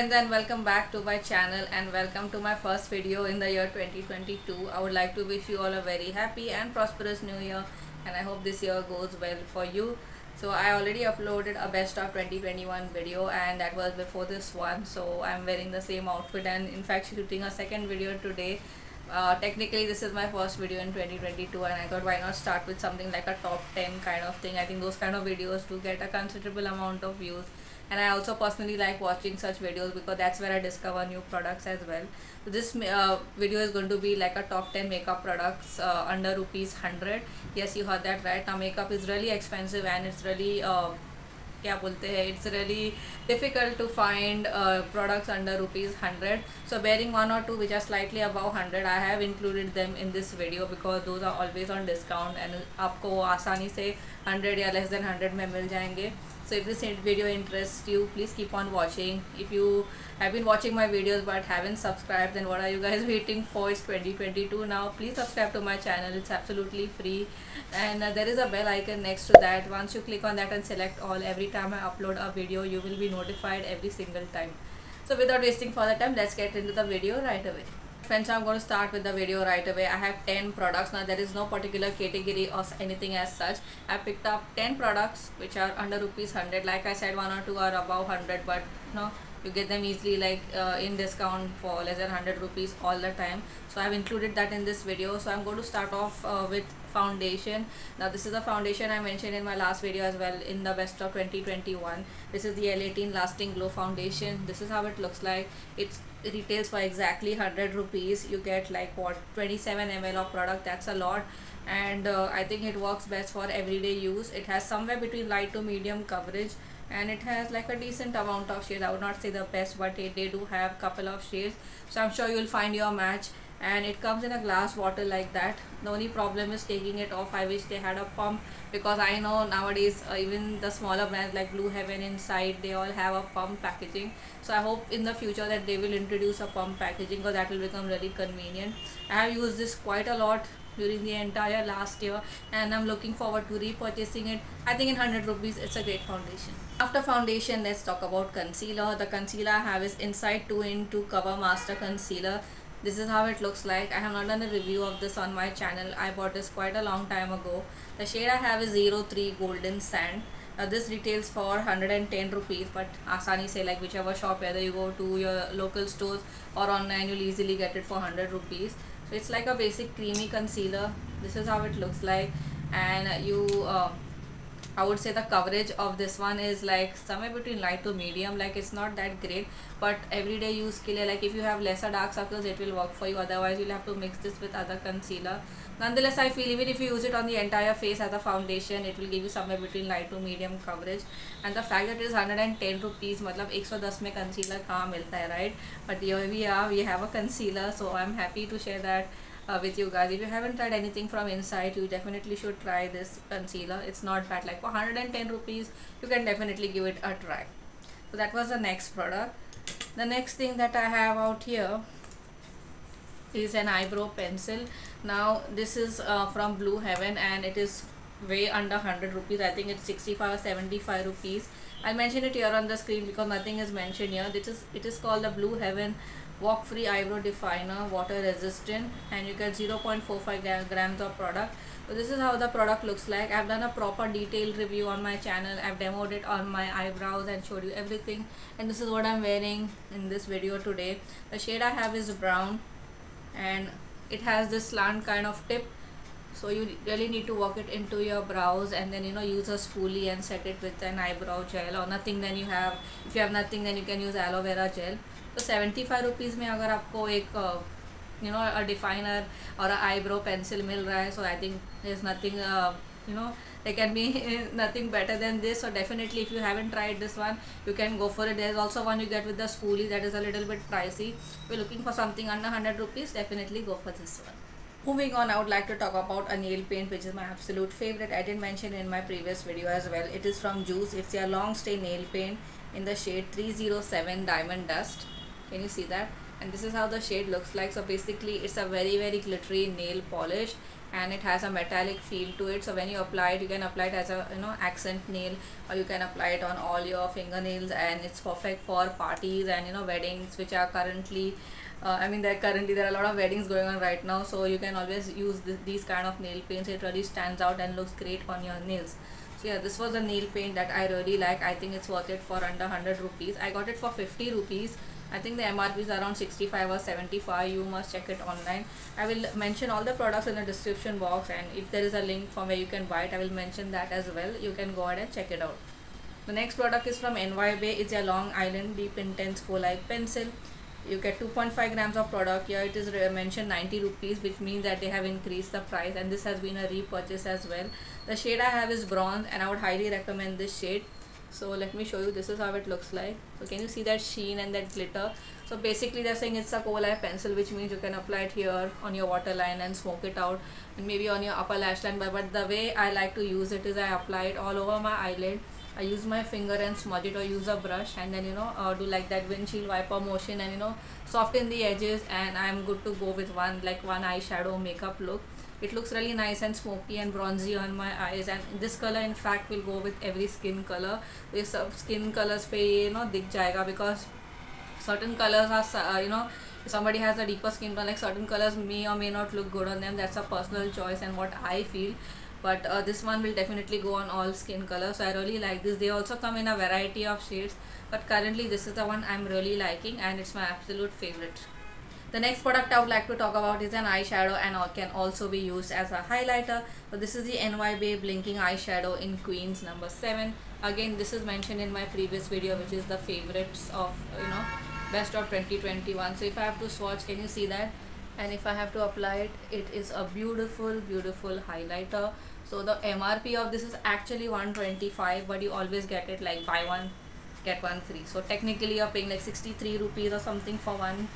friends, and welcome back to my channel and welcome to my first video in the year 2022. I would like to wish you all a very happy and prosperous new year, and I hope this year goes well for you. So I already uploaded a best of 2021 video, and that was before this one. So I'm wearing the same outfit and in fact shooting a second video today. Technically this is my first video in 2022, and I thought why not start with something like a top 10 kind of thing. I think those kind of videos do get a considerable amount of views, and I also personally like watching such videos because that's where I discover new products as well. So this video is going to be like a top 10 makeup products under rupees 100. Yes, you heard that right. Now makeup is really expensive and it's really क्या बोलते हैं, it's really difficult to find products under rupees 100. So bearing one or two which are slightly above 100, I have included them in this video because those are always on discount and आपको आसानी से 100 या less than 100 में मिल जाएंगे. So if this video interests you, please keep on watching. If you have been watching my videos but haven't subscribed, then what are you guys waiting for? It's 2022 now. Please subscribe to my channel. It's absolutely free, and there is a bell icon next to that. Once you click on that and select all, every time I upload a video you will be notified every single time. So without wasting further time, let's get into the video right away. Friends, I'm going to start with the video right away. I have 10 products. Now there is no particular category or anything as such. I picked up 10 products which are under rupees 100. Like I said, one or two are above 100, but no, you get them easily like in discount for less than 100 rupees all the time. So I've included that in this video. So I'm going to start off with foundation. Now this is the foundation I mentioned in my last video as well, in the best of 2021. This is the L18 lasting glow foundation. This is how it looks like. It retails for exactly 100 rupees. You get like what, 27 ml of product. That's a lot, and I think it works best for everyday use. It has somewhere between light to medium coverage, and it has like a decent amount of shades. I would not say the best, but they do have couple of shades, so I'm sure you'll find your match. And it comes in a glass bottle like that. The only problem is taking it off. I wish they had a pump, because I know nowadays even the smaller brands like Blue Heaven, Inside, they all have a pump packaging. So I hope in the future that they will introduce a pump packaging, because that will become really convenient. I have used this quite a lot during the entire last year, and I'm looking forward to repurchasing it. I think in 100 rupees it's a great foundation. After foundation, let's talk about concealer. The concealer I have is Inside 2 in 2 Cover Master Concealer. This is how it looks like. I have not done a review of this on my channel. I bought this quite a long time ago. The shade I have is 03 Golden Sand. This retails for 110 rupees, but asani say, like whichever shop, whether you go to your local stores or online, you'll easily get it for 100 rupees. So it's like a basic creamy concealer. This is how it looks like, and I would say the coverage of this one is like somewhere between light to medium. Like it's not that great, but everyday use ke liye, like if you have lesser dark circles, it will work for you. Otherwise you'll have to mix this with other concealer. Nonetheless, I feel even if you use it on the entire face as a foundation, it will give you somewhere between light to medium coverage. And the fact that it is 110 rupees, मतलब 110 में concealer कहाँ मिलता है, right? But here we have a concealer, so I'm happy to share that with you guys. If you haven't tried anything from Inside, you definitely should try this concealer. It's not bad. Like for 110 rupees, you can definitely give it a try. So that was the next product. The next thing that I have out here is an eyebrow pencil. Now this is from Blue Heaven, and it is way under 100 rupees. I think it's 65 or 75 rupees. I'll mention it here on the screen because nothing is mentioned here. It is called the Blue Heaven Walk Free Eyebrow Definer, water resistant, and you get 0.45 grams of product. So this is how the product looks like. I've done a proper detailed review on my channel. I've demoed it on my eyebrows and showed you everything, and this is what I'm wearing in this video today. The shade I have is brown, and it has this slant kind of tip, so you really need to work it into your brows, and then use a spoolie and set it with an eyebrow gel, or nothing, then you have, if you have nothing, then you can use aloe vera gel. तो 75 rupees में अगर आपको एक a definer or a eyebrow pencil मिल रहा है, so I think there's nothing there can be nothing better than this. So definitely, if you haven't tried this one, you can go for it. There's also one you get with the spoolie that is a little bit pricey. If you're looking for something under 100 rupees, definitely go for this one. Moving on, I would like to talk about a nail paint which is my absolute favorite. I did mention in my previous video as well. It is from Juice. It's a long stay nail paint in the shade 307 Diamond Dust. Can you see that? and this is how the shade looks like. So basically it's a very glittery nail polish, and it has a metallic feel to it. So when you apply it, you can apply it as a accent nail, or you can apply it on all your fingernails, and it's perfect for parties and weddings which are currently I mean, there are a lot of weddings going on right now, so you can always use these kind of nail paints. It really stands out and looks great on your nails. So yeah, this was a nail paint that I really like. I think it's worth it for under 100 rupees. I got it for 50 rupees. I think the MRP is around 65 or 75. You must check it online. I will mention all the products in the description box, and if there is a link from where you can buy it, I will mention that as well. You can go ahead and check it out. The next product is from NY Bay. It's a Long Island Deep Intense Folight Pencil. You get 2.5 grams of product. Here it is mentioned 90 rupees, which means that they have increased the price, and this has been a repurchase as well. The shade I have is bronze, and I would highly recommend this shade. So let me show you. This is how it looks like. So can you see that sheen and that glitter? So basically they're saying it's a coal pencil, which means you can apply it here on your waterline and smoke it out, and maybe on your upper lash line. But the way I like to use it is I apply it all over my eyelid. I use my finger and smudge it, or use a brush, and then do like that windshield wiper motion, and soften the edges, and I'm good to go with one eyeshadow makeup look. It looks really nice and smoky and bronzy on my eyes, and this color in fact will go with every skin color. This skin colors pe dig jayega, because certain colors are if somebody has a deeper skin tone, like certain colors may or may not look good on them. That's a personal choice and what I feel, but this one will definitely go on all skin colors. So I really like this. They also come in a variety of shades, but currently this is the one I'm really liking, and it's my absolute favorite. The next product I would like to talk about is an eyeshadow, and can also be used as a highlighter. So this is the NY Bay Blinking Eyeshadow in Queens number 7. Again, this is mentioned in my previous video, which is the favorites of best of 2021. So if I have to swatch, can you see that? And if I have to apply it, it is a beautiful highlighter. So the MRP of this is actually 125, but you always get it like buy one get one free. So technically you're paying like 63 rupees or something for one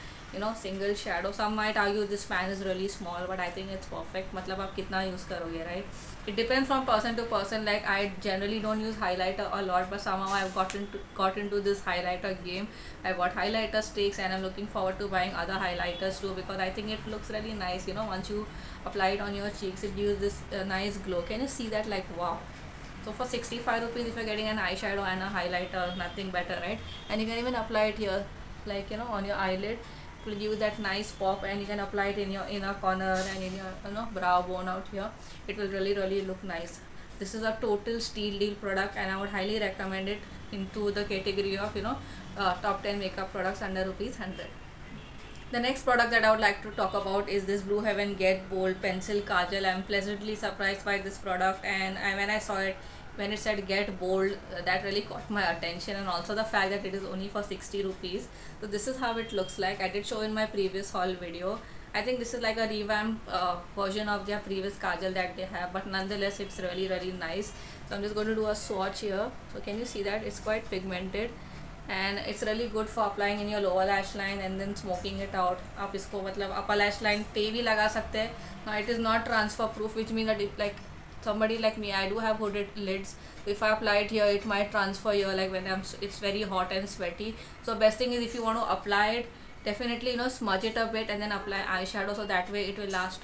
single shadow. Some might argue this pan is really small, but I think it's perfect. Matlab aap kitna use karoge, right? It depends from person to person. Like I generally don't use highlighter a lot, but somehow I've got into this highlighter game. I bought highlighter sticks, and I'm looking forward to buying other highlighters too, because I think it looks really nice. Once you apply it on your cheeks, it gives this nice glow. Can you see that? Like wow. So for 65 rupees, if you're getting an eyeshadow and a highlighter, nothing better, right? And you can even apply it here, like on your eyelid. It will give you that nice pop, and you can apply it in your inner corner and in your brow bone out here. It will really look nice. This is a total steal deal product, and I would highly recommend it into the category of top 10 makeup products under rupees 100. The next product that I would like to talk about is this Blue Heaven Get Bold Pencil Kajal. I'm pleasantly surprised by this product, and when I saw it, when it said Get Bold, that really caught my attention, and also the fact that it is only for 60 rupees. So this is how it looks like. I did show in my previous haul video. I think this is like a revamped version of their previous Kajal that they have, but nonetheless it's really nice. So I'm just going to do a swatch here. So can you see that? It's quite pigmented, and it's really good for applying in your lower lash line and then smoking it out. आप इसको मतलब upper lash line पे भी लगा सकते हैं. Now it is not transfer proof, which means that if like somebody like me, I do have hooded lids. If I apply it here, it might transfer here, like when it's very hot and sweaty. So best thing is, if you want to apply it, definitely smudge it a bit and then apply eyeshadow, so that way it will last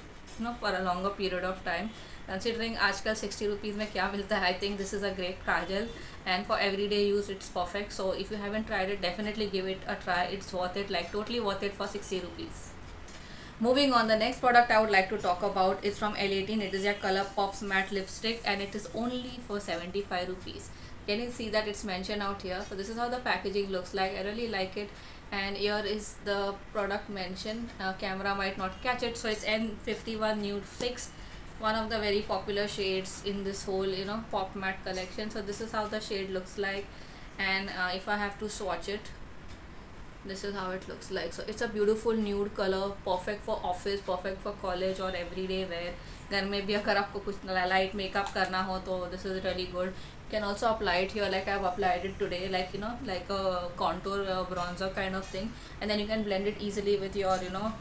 for a longer period of time. Considering आजकल 60 rupees में क्या मिलता है, I think this is a great kajal, and for everyday use it's perfect. So if you haven't tried it, definitely give it a try. It's worth it, like totally worth it for 60 rupees. Moving on, the next product I would like to talk about is from L18. It is a Color Pops matte lipstick, and it is only for 75 rupees. Can you see that it's mentioned out here? So this is how the packaging looks like. I really like it, and here is the product mentioned. Camera might not catch it. So it's N51 Nude 6, one of the very popular shades in this whole pop matte collection. So this is how the shade looks like, and if I have to swatch it, this is how it looks like. So it's a beautiful nude color, perfect for office, perfect for college or everyday wear. घर में भी अगर आपको कुछ light makeup करना हो, तो this is really good. You can also apply it here, like I've applied it today, like like a contour bronzer kind of thing, and then you can blend it easily with your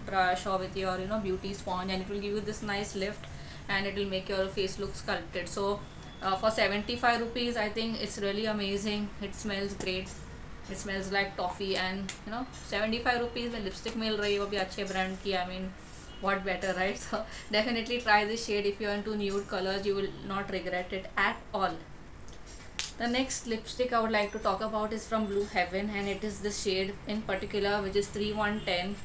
brush or with your beauty sponge, and it will give you this nice lift, and it will make your face look sculpted. So for 75 rupees, I think it's really amazing. It smells great. It smells like toffee, and 75 rupees में lipstick मिल रही है वो भी अच्छे brand की. I mean, what better, right? So definitely try this shade if you're into nude colors. You will not regret it at all. The next lipstick I would like to talk about is from Blue Heaven, and it is this shade in particular, which is 3110.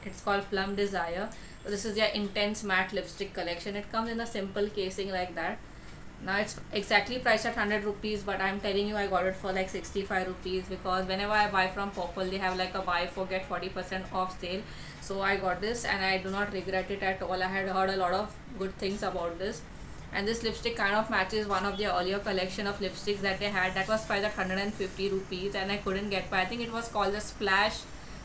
It's called Plum Desire. So this is their intense matte lipstick collection. It comes in a simple casing like that. Now it's exactly priced at 100 rupees, but I'm telling you I got it for like 65 rupees, because whenever I buy from Purple they have like a buy for get 40% off sale. So I got this and I do not regret it at all. I had heard a lot of good things about this, and this lipstick kind of matches one of the earlier collection of lipsticks that they had that was priced at 150 rupees, and I couldn't get by. I think it was called the Splash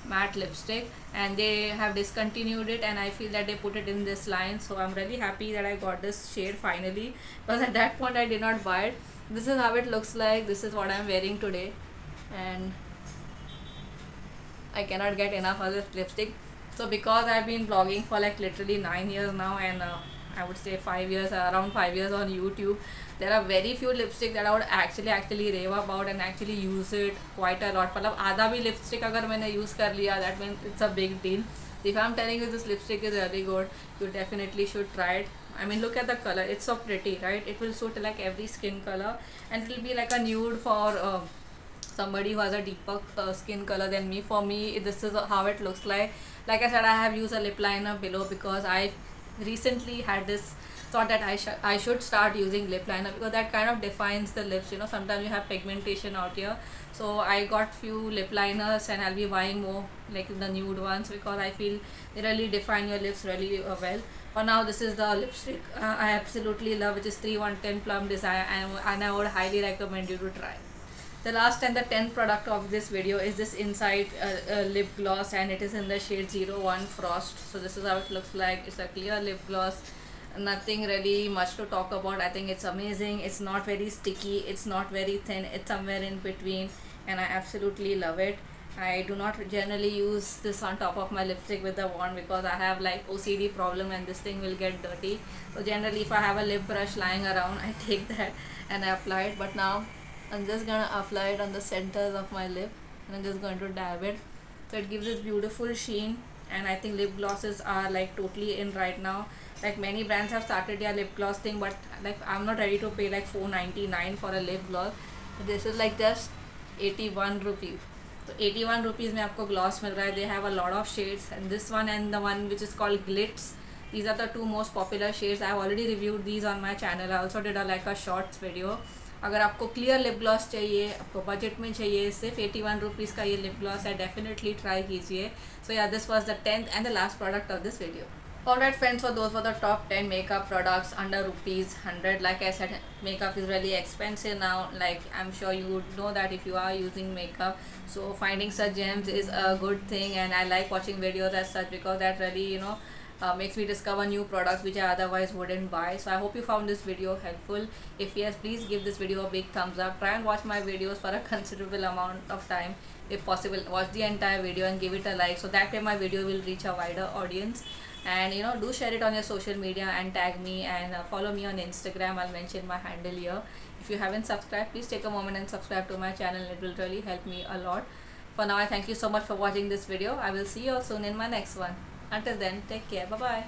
matte lipstick, and they have discontinued it, and I feel that they put it in this line. So I'm really happy that I got this shade finally, because at that point I did not buy it. This is how it looks like. This is what I'm wearing today, and I cannot get enough of this lipstick. So because I've been vlogging for like literally 9 years now, and I would say 5 years, around 5 years on YouTube, there are very few lipstick that I would actually rave about and actually use it quite a lot. मतलब आधा भी lipstick अगर मैंने use कर लिया, that means it's a big deal. If I'm telling you this lipstick is really good, you definitely should try it. I mean, look at the color, it's so pretty, right? It will suit like every skin color, and it will be like a nude for somebody who has a deeper skin color than me. For me, this is how it looks like. Like I said, I have used a lip liner below because I recently had this thought that I should start using lip liner, because that kind of defines the lips. Sometimes you have pigmentation out here. So I got few lip liners, and I'll be buying more like the nude ones, because I feel they really define your lips really well. For now, this is the lipstick I absolutely love, which is 3110 Plum Desire, and I would highly recommend you to try. The last and the 10th product of this video is this Insight lip gloss, and it is in the shade 01 Frost. So this is how it looks like. It's a clear lip gloss. Nothing really much to talk about. I think it's amazing. It's not very sticky. It's not very thin. It's somewhere in between, and I absolutely love it. I do not generally use this on top of my lipstick with the wand, because I have like OCD problem and this thing will get dirty. So generally if I have a lip brush lying around, I take that and I apply it. But now I'm just gonna apply it on the centers of my lip, and I'm just going to dab it. So it gives this beautiful sheen, and I think lip glosses are like totally in right now. Like many brands have started their lip gloss thing, but like I'm not ready to pay like 4.99 for a lip gloss. This is like just 81 rupees. So 81 rupees में आपको gloss मिल रहा है. They have a lot of shades, and this one and the one which is called Glitz, these are the two most popular shades. I have already reviewed these on my channel. I also did like a shorts video. अगर आपको clear lip gloss चाहिए, आपको budget में चाहिए, सिर्फ 81 rupees का ये lip gloss है, डेफिनेटली ट्राई कीजिए. सो या this was the 10th and the last product of this video. Alright friends, so those were the top 10 makeup products under rupees 100. Like I said, makeup is really expensive now. Like I'm sure you would know that if you are using makeup. So finding such gems is a good thing, and I like watching videos as such, because that really makes me discover new products which I otherwise wouldn't buy. So I hope you found this video helpful. If yes, please give this video a big thumbs up. Try and watch my videos for a considerable amount of time. If possible, watch the entire video and give it a like, so that way my video will reach a wider audience. And do share it on your social media and tag me, and follow me on Instagram. I'll mention my handle here. If you haven't subscribed, please take a moment and subscribe to my channel. It will really help me a lot. For now, I thank you so much for watching this video. I will see you all soon in my next one. Until then, take care. Bye bye.